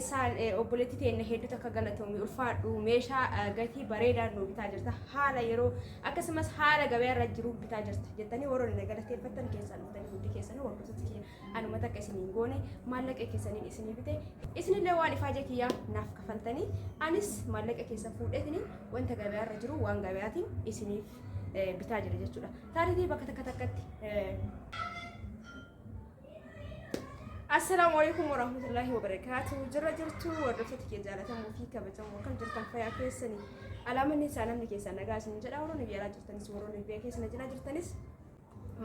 keessaan obboleetti teenne hedduu takka galatoomii ulfaadhu meeshaa gatii bareedaan nu bitaa jirta haala yeroo akkasumas haala gabaa irra jiru bitaa jirta jettanii warroonni galateeffatan keessaan dhufanii hundi keessanii hordoftoota kiyya anuma takka isiniin goone maallaqa keessaniin isinii bite isinillee waan ifaaje kiyyaa naaf kafaltanii anis maallaqa keessa fuudheetini wanta gabaa irra jiru waan gabaatiin isiniif bitaa jira jechuudha. Taaritii bakka takka takkatti السلام عليكم ورحمة الله وبركاته. جرى جرتو ورفتك يا جالة موفيكا بتم وكم جرتم فيا كيسني على من نسانا من كيسنا جالس نجد أورون بيا جرتني سورون بيا كيسنا جنا جرتنيس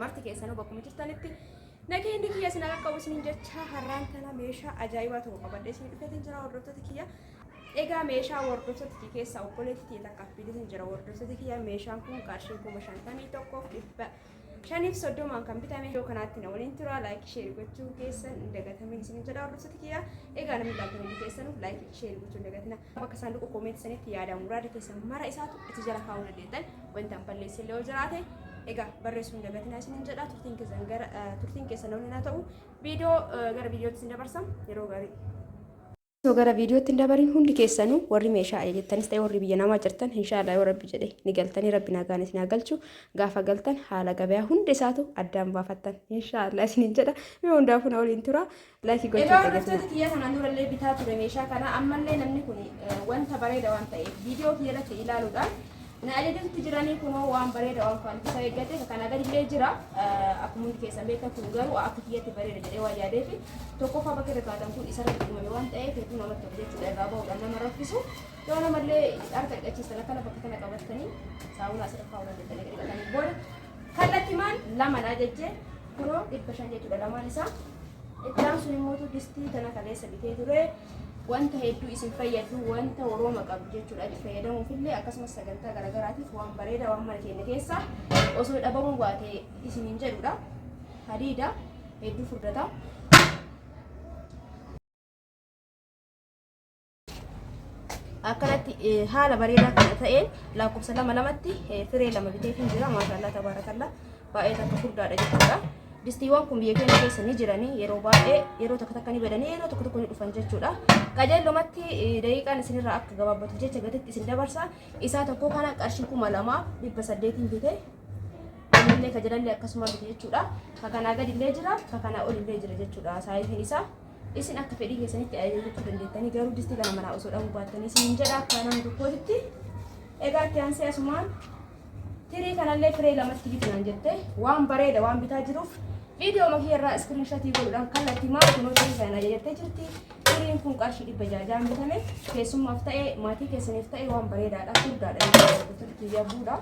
مرت كيسنا وبكم جرتني تي لكن عندك يا سنا كوس نيجت شهران كنا ميشا أجايبات وقبل اسمي بفتن جرى ورفتك يا إيجا ميشا ورفتك كيسا وبوليتي تكفيدين جرى ورفتك يا ميشا كون كارشين كون مشان تامي توقف شانيف صدوم عن كم بتعمل شو كانت تناولين ترى لايك شير بتشوف كيسن دقتها من سنين جدا ورسالة كيا إيه أنا من لايك من كيسن لايك شير بتشوف دقتنا بكسان لو كومنت سنة تيارا مراد كيسن مرة إساتو إتجارة خاونة ديتن وين تنبل لسه وجراته إيه برسون دقتنا سنين جدا ترتين كيسن ولنا تاو فيديو غير فيديو تسند برسام يرو غاري وغير فيديو تندبرين هندي كيسانو وري ميشا أيجتني استوى وري بيجنا ما جرتن إن شاء الله وربي جدي نقلتني ربنا كانت نقلشوا قافا قلتن حالا قبيا هندي ساتو أدام بافتن إن شاء الله سنين جدا ميون دافون أولين ترى لا تقول شيء. إذا رفتك يا هنا نور اللي بتاعته رميشا كنا أما اللي نمني كوني وانت بريدة وانت فيديو كي لك إلى لودا نأجد تجراني كونو وان بريدة وان فانت سايقته كنا قد اللي جرا أكمل كيسان بيتا كونغر وأكتية بريدة جري وجاده في توقف بكرة كادم كون إسرائيل كونو وان تأي في نومة تبدأ تلعبه وأنا مرة فيسو لو أنا ملي أرتك أشياء سلكنا بكتنا كابتني ساونا سرقة ولا جتنا كذا كذا بود خلا كمان لما ناجي كونو إبشان جت ولا لما نسا إدام سنموتو دستي تنا كذا سبيكي ترى وانت هيدو اسم فيدو وانت وروما قبل جتولا فيدو في اللي أقسم السجنتا غرغراتي وان بريدة وان مالكين كيسا وصل أبوم واتي اسم إنجلورا هريدا هيدو فردا أكلت حالة بريدة كنتين لا كوب سلام لمتي فري لما بتيجي جرا ما شاء الله تبارك الله بقيت كفردا رجعتها distiwwan kun biyya keenya keessa ni jiranii yeroo baay'ee yeroo tokko tokko ni badanii yeroo tokko tokko ni dhufan jechuudha. Qajeelumatti daqiiqaan isinirraa akka gabaabbatu jecha gatitti isin dabarsa. Isaa tokko kana qarshii 2800 bite. Illee ka jedhallee akkasuma bite jechuudha. Ka kanaa gadi illee jira, ka kanaa ol illee jira jechuudha. Saayiziin isaa isin akka fedhii keessanitti ajajachuu dandeettanii garuu distii kana manaa osoo dhabuu baattanii isin jedha akka nama tokkootti. Egaa itti aansee asumaan tirii kanallee firee lamatti bitinaan jettee waan bareeda waan bitaa jiruuf video makiyarraa screenshot godhuudhaan kallattii maal kunoo tirii kana jettee jirti. Tiriin kun qarshii 600 bitame keessummaaf ta'ee maatii keessaniif ta'ee waan bareedaadha furdaadha jechuudha kiyyabuudha.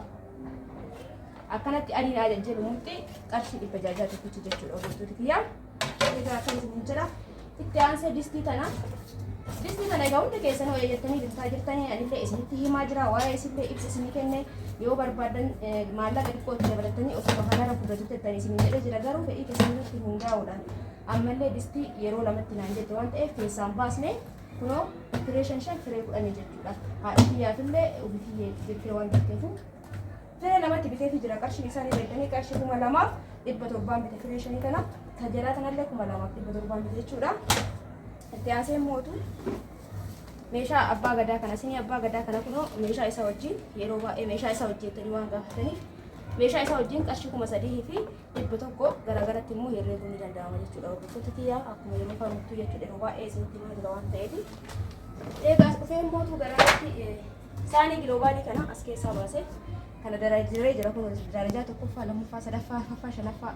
Akkanatti adiin ajajjee lumutti qarshii 600 tokkichi jechuudha hojjettoota kiyyaa. Egaa kan isin jedha itti aansee distii tana egaa hundi keessan hojii jettanii bitaa jirtanii anillee isinitti himaa jira waa'ee isinillee ibsa isinii kenne yoo barbaadan maallaqa xiqqoo itti dabalatanii osoo kanarra fudhatu jettanii isinii jedhee jira garuu fedhii keessanitti hundaa'uudhaan ammallee distii yeroo lamatti naan jette waan ta'eef keessaan baasnee kunoo firee 5 firee 10 jechuudha. Haadha kiyyaafillee ofiifiyyee jettee waan jetteefu firee lamatti biteefi jira qarshiin isaanii beekanii qarshii 2700 bite firee 5 kana kan jalaa kanallee 2700 bite jechuudha. Itti aansee mootu meeshaa abbaa gadaa kana sinii abbaa gadaa kana kunoo meeshaa isaa wajjin yeroo baay'ee meeshaa isaa hojjettanii waan gaafataniif meeshaa isaa wajjin qarshii 3,000 fi 100 garagaratti immoo herreeguu ni danda'ama jechuudha. Hordoftoota kiyyaa akkuma yeroo faamuttuu jechuudha yeroo baay'ee isinitti hima jira waan ta'eef. Eegaas dhufee mootu garagaratti saanii giloobaalii kana as keessaa baasee kana darajiree jira kun darajaa tokkoffaa lammaffaa sadaffaa arfaffaa shanaffaa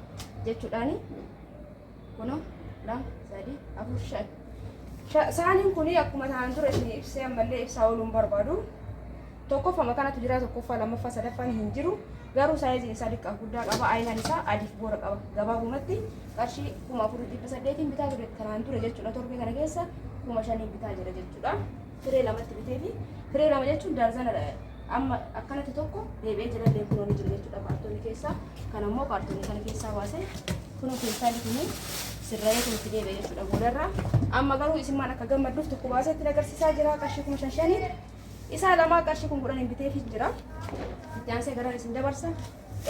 jechuudhaani kunoo 2 3 4 5 Saaniin kuni akkuma ta'an ture isin ibsee ammallee ibsaa ooluun barbaadu. Tokkoffama kanatu jira tokkoffaa lammaffaa sadaffaan hin jiru. Garuu saayiziin isaa xiqqaa guddaa qaba. Ayinaan isaa adiif boora qaba. Gabaabumatti qarshii 4,800 bitaa ture kanaan ture jechuudha. Torbee kana keessa 5,000 bitaa jira jechuudha. Firee lamatti bitee fi firee lama jechuun darzana amma akkanatti tokko deebi'ee jira kunuun jira jechuudha. Kaartoonii keessaa kan ammoo kaartoonii kana keessaa baasee kunuun keessaa bitanii sirree kun itti deebi'ee jechuudha boodarraa. Amma garuu isin maan akka gammadduuf tokko baaseetti agarsiisaa jira qarshii 5,000 isaa lama qarshii 10,000 biteefii jira. Itti aansee gara isin dabarsa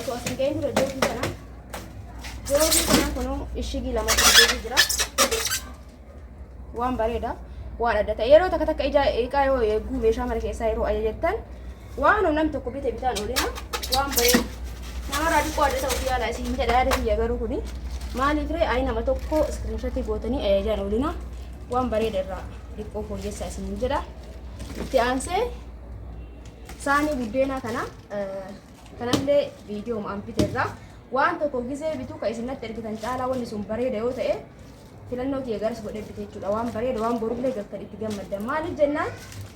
osoo asin ga'een dura joogii kana kunoo ishigii lama biteefii jira waan bareeda. waan adda ta'e yeroo takka takka ija eeqaa yoo eeguu meeshaa mana keessaa yeroo ajajattan waan namni tokko bitee bitaan oolina waan bareedu namarraa dhiqoo adda ta'uu yaala isin jedha yaada kiyya garuu kuni maaliif ree ayi nama tokko iskiriinshotii gootanii ajajaan oolina waan bareeda irraa dhiqoo fooyyessaa isin jedha. Itti aansee saanii buddeenaa kana kanallee viidiyoo maan biteerraa waan tokko gisee bituu ka isinatti ergitan caalaa wanni sun bareeda yoo ta'e filannoo kiyya garas godhee bite jechuudha. Waan bareeda waan borullee galtan itti gammaddan maaliif jennaan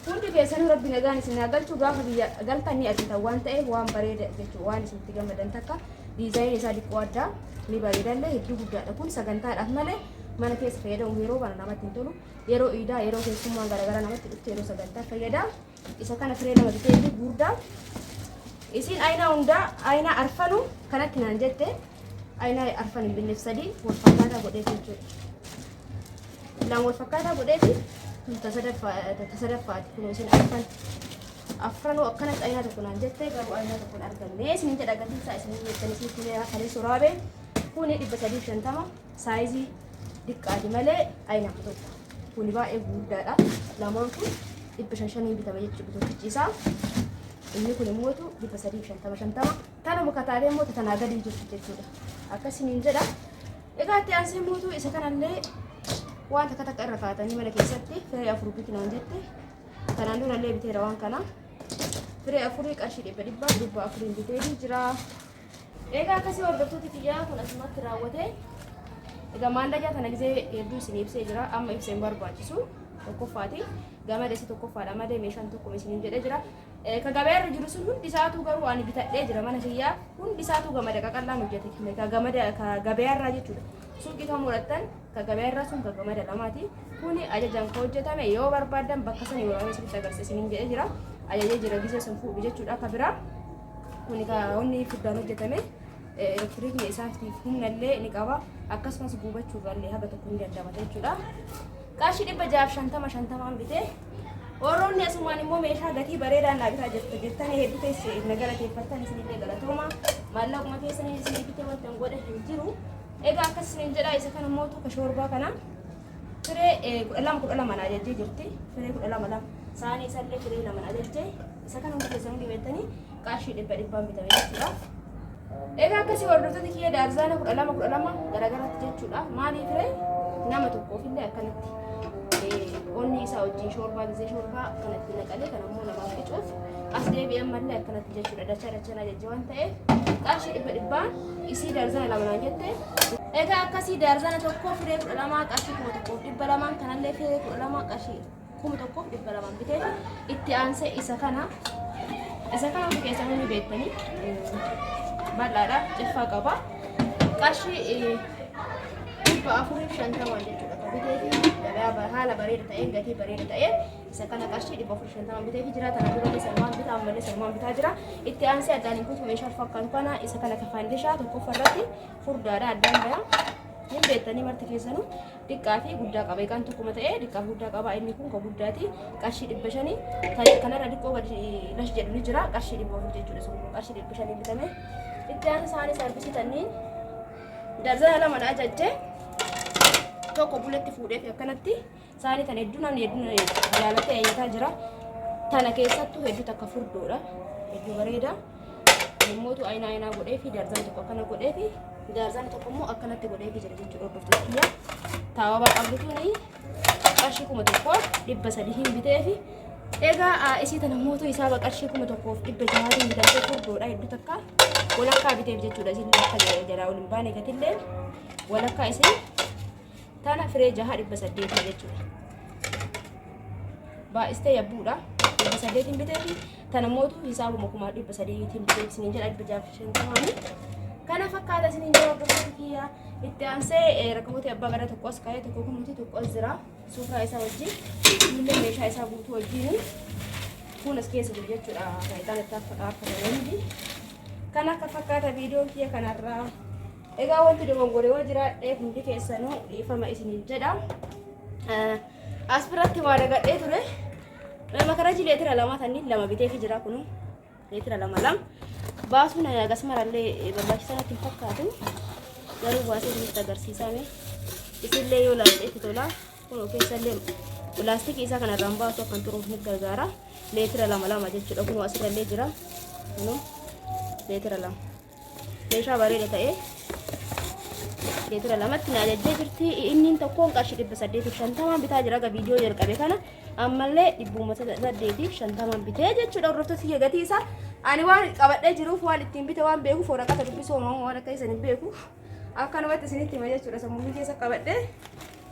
hundi keessanuu rabbi nagaan isin galchuu gaafa biyya galtan ni argitan waan ta'eef waan bareeda jechuudha. Waan isin itti gammaddan takka diizaayinii isaa dhiqqoo addaa ni bareedallee hedduu guddaadha. Kun sagantaadhaaf malee mana keessa fayyadamu yeroo kana namatti hin tolu. Yeroo iidaa yeroo keessummaan garaagaraa namatti dhufte yeroo sagantaa fayyada. Isa kana firee nama bitee fi guddaa isin ayinaa hundaa ayinaa arfanu kanatti naan jette ayinaa arfan hin binneef sadii wal fakkaataa godhee jechuudha. Laan wal fakkaataa godhee fi tasadaffaati kun isin afranuu akkanatti ayinaa tokko naan jette garuu ayinaa tokko hin arganne isin jedha gatiin isaa isin jettanii isin kunee kalee soraabee kuni 350 saayizii diqqaati malee ayinaa tokko kuni baay'ee guddaadha. Lamaan kun 500 bitama jechuudha tokkichi isaa. Inni kun immoo 350 kana muka taalee immoo tanaa gadi jirtu jechuudha. Akkasiniin jedha. Egaa itti aansee immoo isa kanallee waan takka takka irra kaatanii mana keessatti firee 4 bitinaan jette. Kanaan durallee biteera waan kana. Firee 4 qarshii 400 bitee jira. Egaa akkasii hordoftoota kiyyaa kun asumatti raawwate. Egaa maallaqaa kana gisee hedduu isin ibsee jira. Amma ibseen barbaachisu tokkoffaati. Gamada isa tokkoffaadha malee meeshaan tokko isiniin jedhee jira. Ka gabaarra jiru sun hundi isaatu garuu ani bitadhee jira mana kiyyaa hundi isaatu gamada qaqallaan hojjete ka gamada ka gabaarra jechuudha. Suuqii kan mudhattan ka gabaarra sun ka gamada lamaati. Kuni ajajaan ka hojjetame yoo barbaadan bakka sana yoo isinitti agarsiisaniin jedhee jira. Ajajee jira gisee sun fuudhu jechuudha akka biraa. Kuni ka onni fuddaan hojjetame elektiriikni isaatiif humnallee ni qaba akkasumas gubachuurraallee haga tokko ni dandamata jechuudha. Qarshii 650 bitee Oroonni asumaan immoo meeshaa gatii bareedaan laabitaa jirtu jettanii hedduu teessee nagalateeffattan isinillee galatooma maallaquma keessanii isinii bitee wanta godhe hin jiru. Egaa akkasiniin jedha isa kana immoo tokko shoorbaa kana firee 12 ajajjee jirti. Firee 12 saanii isallee firee 2 ajajjee isa kana hundi keessanii dhibettanii qarshii 100 bitame jechuudha. Egaa akkasii hordoftoota kiyya daarzaana 12 garagaraatti jechuudha. Maaliif firee nama tokkoofillee akkanatti onni isaa wajjin shoorbaa gisee shoorbaa kanatti naqalee kan ammoo namaaf qicuuf as deebi'an mallee akkanatti jechuudha. Dachaan ajajje waan ta'eef qarshii 100 isii daarzana 2 jette. Egaa akkasii daarzana tokko firee 12 qarshii 1200 kanallee firee 12 qarshii 1200 bitee itti aansee isa kana hundi keessanii ni beektanii bal'aadha ceffaa qaba qarshii 450 jechuudha. Bitee haala bareeda ta'een gatii bareeda ta'een isa kana qarshii 450 bitee jira. Kana dura salmaan bitaa ammallee salmaan bitaa jira. Itti aansee addaan hin kutu meeshaa fakkaatu kana isa kana kafaandishaa tokkoffarratti furdaadha addaan baya hin beektanii marti keessanuu xiqqaa fi guddaa qaba. Egaan tokkuma ta'ee xiqqaa fi guddaa qaba. Inni kun kan guddaati qarshii 500 kanarra xiqqoo gadi lash jedhu ni jira qarshii 400 jechuudha. Sun qarshii 500 bitame. Itti aansee isaanii sarbisiitanii darzana lama ajajjee tokko buletti fuudhee fi akkanatti saanii tan hedduu namni hedduu jaalatee eeyyataa jira. Tana keessattuu hedduu takka furdoodha. Hedduu bareeda. Yemmootu ayinaa godhee fi darzana tokko akkana godhee fi darzana tokko immoo akkanatti godhee fi jira jechuudha. Hordoftoota kiyya taawabaa qabdutuuni qarshii 1300 hin bitee fi egaa isii tana mootu isaaba qarshii 1600 bitatee furdoodha. Hedduu takka walakkaa biteef jechuudha. Isin akka jalaa waliin baane gatillee walakkaa isin tana firee 600 jechuudha. Baay'istee yabbuudha 800 bitee tana mootu hisaabuma 300 bitee isiniin jedha 650 kana fakkaata isiniin jedha hordoftoota kiyya. Itti aansee rakaboota abbaa gadaa tokko as kaayee tokko kunuutii tokko as jira suuqaa isaa wajjin illee meeshaa isaa guutuu wajjin kun as keessa jiru jechuudha. Faayidaa itti affatamanii kana akka fakkaata viidiyoo kiyya kanarraa. Egaa wanti dogongoree waa jiraadhee hundi keessanuu dhiifama isiniin jedha. As biratti waa dagadhee ture. Makaraji leetira 2 tanni 2 bitee fi jira kunu leetira 2 baasuun akkasumallee barbaachisaa natti hin fakkaatu. Garuu baasee isinitti agarsiisame isillee yoo laaltee itti tola kun keessallee Pilaastikii isaa kanarraan baasu akkan turuuf ni gargaara. Leetira 2 jechuudha. Kun asirrallee jira. Kunoo leetira 2. Meeshaa bareeda ta'e leetira 2tti na ajajjee jirti. Inni tokkoon qarshii 850 bitaa jira. Ga viidiyoo jalqabe kana ammallee 850 bitee jechuudha. Hordoftoota gatii isaa ani waan qabadhee jiruuf waan ittiin bite waan beekuuf waraqata dubbisoo waan akka isin hin beeku. Akkanumatti isinitti hima jechuudha. Sammuu keessa qabadhee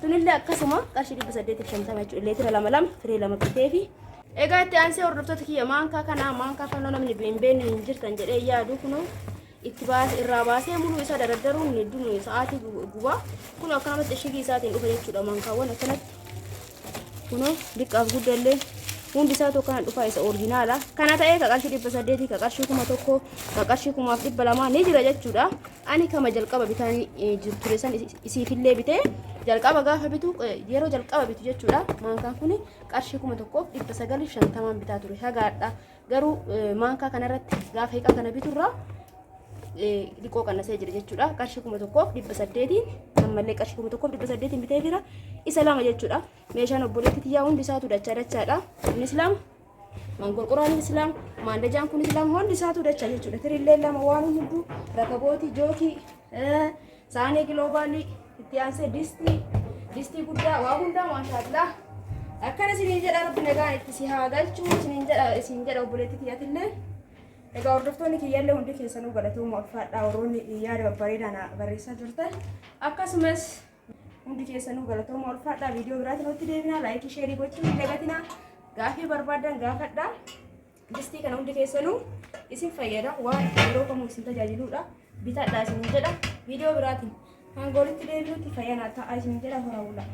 tunillee akkasuma qarshii 850 jechuudha. Leetira 2 firee 2 bitee fi egaa itti aansee hordoftoota kiyya maankaa kana namni hin beekne hin jirtan jedhee yaadu kunoo itti baasee irraa baasee muluu isaa daradaruun hedduun sa'aatii gubaa kun akkanumatti ishigii isaatiin dhufa jechuudha. Maankaawwan akkanatti kunoo diqqaaf guddallee hundi isaa tokko kan dhufa isa oriijinaala. Kana ta'ee ka qarshii 800 ka qarshii 1000 ka qarshii 1200 ni jira jechuudha. Ani kama jalqaba bitaanii ture san isiifillee bitee jalqaba gaafa bitu yeroo jalqaba bitu jechuudha. Maankaan kun qarshii 1950 bitaa ture hagaadha. Garuu maankaa kanarratti gaafa hiiqa kana biturraa liqoo qannasee jira jechuudha. Qarshii 1800 ammallee qarshii 1800 bitee jira. Isa lama jechuudha. Meeshaan obboleetti tiyyaa hundi isaatu dachaadha. Innis lama mangorqoraan islam maandajaan kun islam hundi isaatu dachaa jechuudha. Tirillee lama waan hunduu rakabooti jookii saanee giloobaalii itti aansee distii guddaa waa hundaa maashaallah. Akkana isiniin jedha rabbi nagaan itti si haa galchu isin jedha obboleetti tiyyaatillee. Egaa hordoftoonni kiyyaallee hundi keessanuu galatooma ulfaadhaa warroonni yaada babbareedaan barreessaa jirtan akkasumas hundi keessanuu galatooma ulfaadhaa. Viidiyoo biraatiin nutti deebinaa laayikii sheerii gochuun hin dagatinaa. Gaafii barbaadan gaafadhaa. Distii kana hundi keessanuu isin fayyada waan yeroo kamuu isin tajaajiluudha. Bitadhaa isin jedha. Viidiyoo biraatiin hanga walitti deebinutti fayyanaa ta'aa isin jedha. Horaa bulaa.